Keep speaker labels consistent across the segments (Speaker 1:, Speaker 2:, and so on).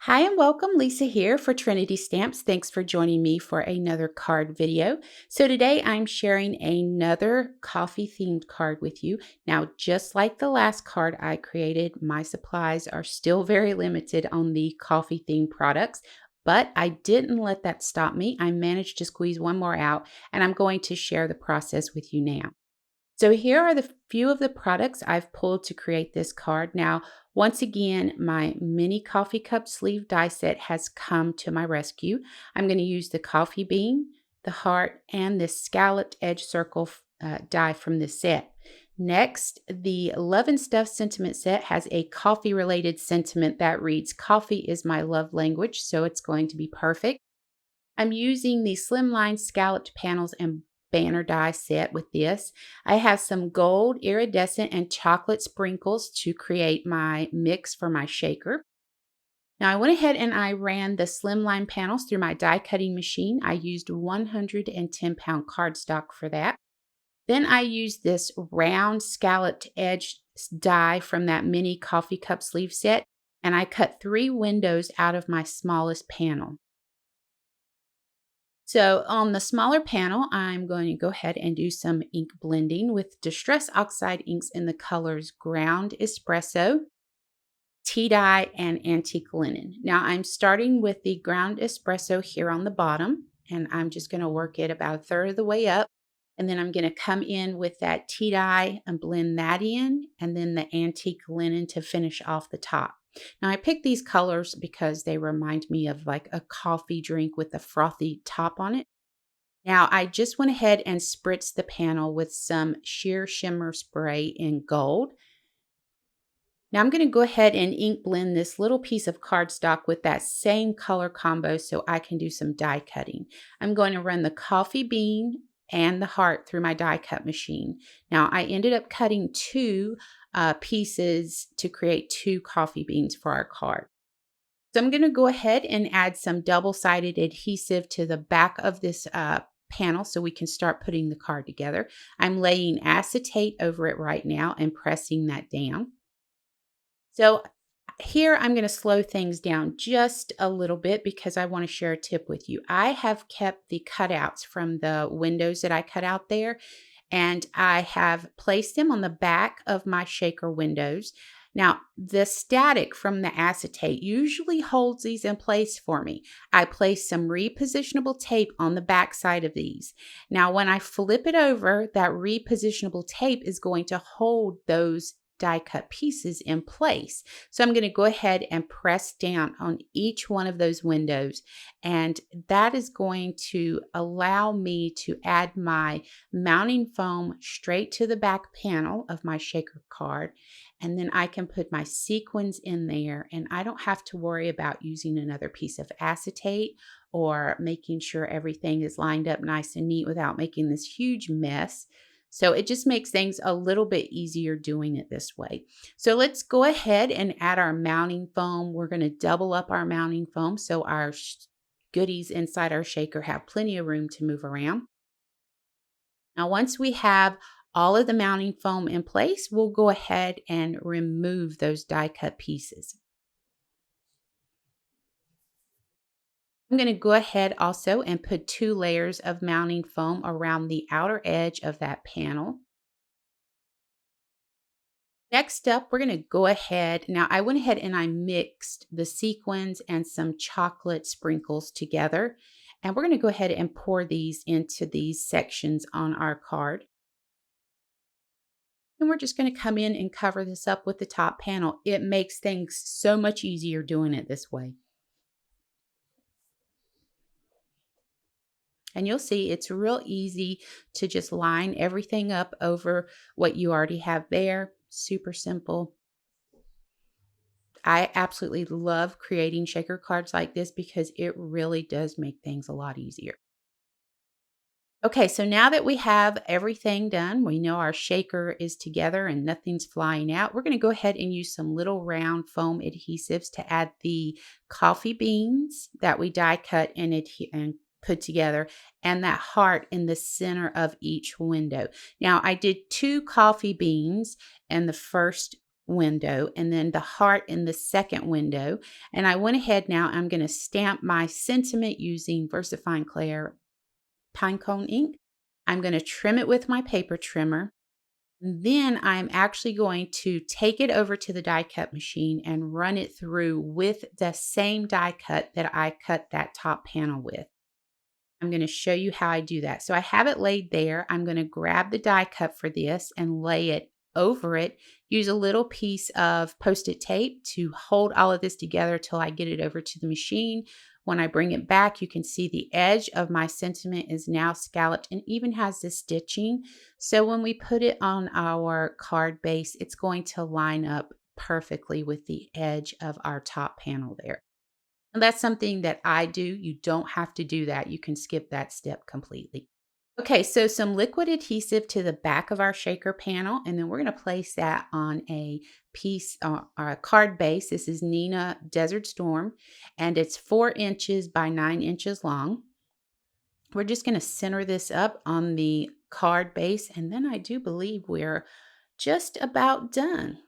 Speaker 1: Hi and welcome, Lisa here for Trinity Stamps. Thanks for joining me for another card video. So today I'm sharing another coffee themed card with you. Now, just like the last card I created, my supplies are still very limited on the coffee themed products, but I didn't let that stop me. I managed to squeeze one more out, and I'm going to share the process with you now. So here are the few of the products I've pulled to create this card. Now, once again, my mini coffee cup sleeve die set has come to my rescue. I'm going to use the coffee bean, the heart, and this scalloped edge circle die from this set. Next, the Love and Stuff sentiment set has a coffee related sentiment that reads, "Coffee is my love language," so it's going to be perfect. I'm using the slimline scalloped panels and banner die set with this. I have some gold, iridescent, and chocolate sprinkles to create my mix for my shaker. Now I went ahead and I ran the slimline panels through my die cutting machine. I used 110-pound cardstock for that. Then I used this round scalloped edge die from that mini coffee cup sleeve set, and I cut 3 windows out of my smallest panel. So on the smaller panel, I'm going to go ahead and do some ink blending with Distress Oxide inks in the colors Ground Espresso, Tea Dye, and Antique Linen. Now I'm starting with the Ground Espresso here on the bottom, and I'm just going to work it about a third of the way up. And then I'm going to come in with that tea dye and blend that in, and then the antique linen to finish off the top. Now I picked these colors because they remind me of like a coffee drink with a frothy top on it. Now I just went ahead and spritzed the panel with some sheer shimmer spray in gold. Now I'm going to go ahead and ink blend this little piece of cardstock with that same color combo so I can do some die cutting. I'm going to run the coffee bean and the heart through my die cut machine. Now I ended up cutting 2 pieces to create 2 coffee beans for our card. So I'm going to go ahead and add some double-sided adhesive to the back of this panel so we can start putting the card together. I'm laying acetate over it right now and pressing that down. So here I'm going to slow things down just a little bit because I want to share a tip with you. I have kept the cutouts from the windows that I cut out there, and I have placed them on the back of my shaker windows. Now, the static from the acetate usually holds these in place for me. I place some repositionable tape on the back side of these. Now, when I flip it over, that repositionable tape is going to hold those die cut pieces in place. So I'm going to go ahead and press down on each one of those windows, and that is going to allow me to add my mounting foam straight to the back panel of my shaker card, and then I can put my sequins in there, and I don't have to worry about using another piece of acetate or making sure everything is lined up nice and neat without making this huge mess. So it just makes things a little bit easier doing it this way. So let's go ahead and add our mounting foam. We're going to double up our mounting foam so our goodies inside our shaker have plenty of room to move around. Now, once we have all of the mounting foam in place, we'll go ahead and remove those die cut pieces. I'm going to go ahead also and put 2 layers of mounting foam around the outer edge of that panel. Next up, we're going to go ahead. Now, I went ahead and I mixed the sequins and some chocolate sprinkles together. And we're going to go ahead and pour these into these sections on our card. And we're just going to come in and cover this up with the top panel. It makes things so much easier doing it this way. And you'll see it's real easy to just line everything up over what you already have there. Super simple. I absolutely love creating shaker cards like this because it really does make things a lot easier. Okay, so now that we have everything done, we know our shaker is together and nothing's flying out. We're going to go ahead and use some little round foam adhesives to add the coffee beans that we die cut and put together, and that heart in the center of each window. Now, I did 2 coffee beans in the first window and then the heart in the second window. And I went ahead now, I'm going to stamp my sentiment using VersaFine Clair Pinecone ink. I'm going to trim it with my paper trimmer. Then I'm actually going to take it over to the die cut machine and run it through with the same die cut that I cut that top panel with. I'm going to show you how I do that. So I have it laid there. I'm going to grab the die cut for this and lay it over it. Use a little piece of Post-it tape to hold all of this together till I get it over to the machine. When I bring it back, you can see the edge of my sentiment is now scalloped and even has this stitching. So when we put it on our card base, it's going to line up perfectly with the edge of our top panel there. And that's something that I do. You don't have to do that. You can skip that step completely. Okay, so some liquid adhesive to the back of our shaker panel, and then we're going to place that on a piece, a card base. This is Nina Desert Storm, and it's 4 inches by 9 inches long. We're just going to center this up on the card base, and then I do believe we're just about done.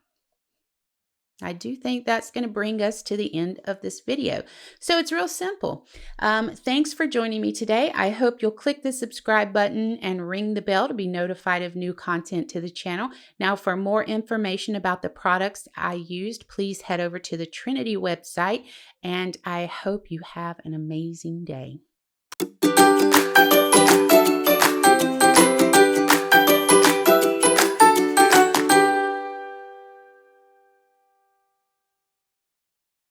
Speaker 1: I do think that's going to bring us to the end of this video. So it's real simple. Thanks for joining me today. I hope you'll click the subscribe button and ring the bell to be notified of new content to the channel. Now, for more information about the products I used, please head over to the Trinity website, and I hope you have an amazing day.